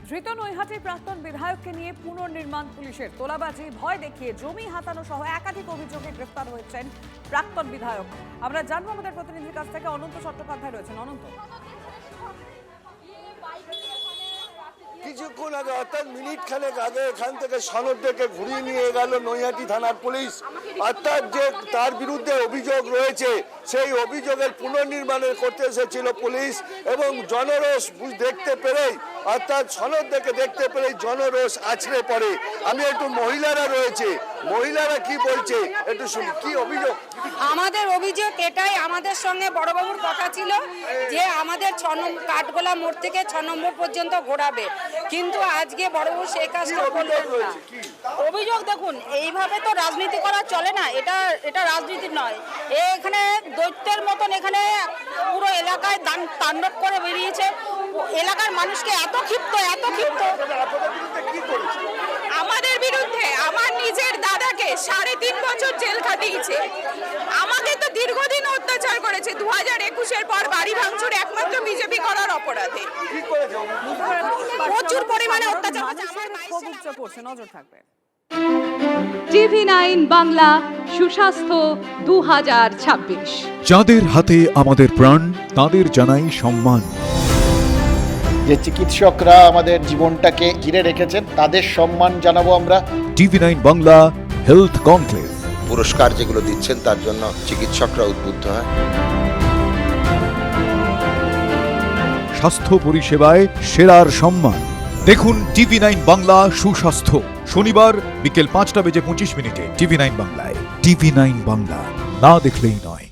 ধৃত নৈহাটির প্রাক্তন বিধায়ককে নিয়ে পুনর্নির্মাণ পুলিশের তোলাবাজি, ভয় দেখিয়ে জমি হাতানো সহ একাধিক অভিযোগে গ্রেফতার হয়েছেন প্রাক্তন বিধায়ক। আমরা জানবো আমাদের প্রতিনিধির কাছ থেকে। অনন্ত চট্টোপাধ্যায় রয়েছেন। অনন্ত, কিছুক্ষণ আগে অর্থাৎ মিনিট খানেক আগে এখান থেকে সনদকে ঘুরিয়ে নিয়ে গেল নৈহাটি থানার পুলিশ। অর্থাৎ যে তার বিরুদ্ধে অভিযোগ রয়েছে সেই অভিযোগের পুনর্নির্মাণের করতে এসেছিল পুলিশ এবং জনরোষ দেখতে পেরেই অর্থাৎ সনদকে দেখতে পেরেই জনরোষ আছড়ে পড়ে। আমি একটু মহিলারা রয়েছে, মহিলারা কি বলছে একটু শুনি। কি অভিযোগ? আমাদের অভিযোগ এটাই, আমাদের সঙ্গে বড়বাবুর কথা ছিল যে আমাদের 6 নম্বর কাঠগোলা মোড় থেকে 6 নম্বর পর্যন্ত ঘোরাবে, কিন্তু আজকে বড়বাবু সেই কাজটা করলেন না। অভিযোগ দেখুন, এইভাবে তো রাজনীতি করা চলে না, এটা রাজনীতি নয়। এখানে দৈত্যের মতন এখানে পুরো এলাকায় তাণ্ডব করে বেরিয়েছে। এলাকার মানুষকে এত ক্ষিপ্ত আমাদের বিরুদ্ধে আমার নিজের দাদাকে 3.5 বছর জেল খাটিয়েছে। আমাকে তো দীর্ঘদিন অত্যাচার করেছে। 2021-এর পর বাড়ি ভাঙচুর একমাত্র বিজেপি করার অপরাধে প্রচুর পরিমাণে অত্যাচার করছে। নজর থাকবে। TV9 বাংলা সুস্বাস্থ্য 2026। যাদের হাতে আমাদের প্রাণ তাদের জানাই সম্মান। যে চিকিৎসকরা আমাদের জীবনটাকে ঘিরে রেখেছেন তাদের সম্মান জানাবো আমরা। TV9 Bangla health conclave. পুরস্কার যেগুলো দিচ্ছেন তার জন্য চিকিৎসকরা উদ্বুদ্ধ হয়। স্বাস্থ্য পরিষেবায় সেরার সম্মান। দেখুন TV9 বাংলা সুস্বাস্থ্য, শনিবার বিকেল 5টা বেজে 25 মিনিটে TV9 বাংলায়। TV9 বাংলা, না দেখলেই নয়।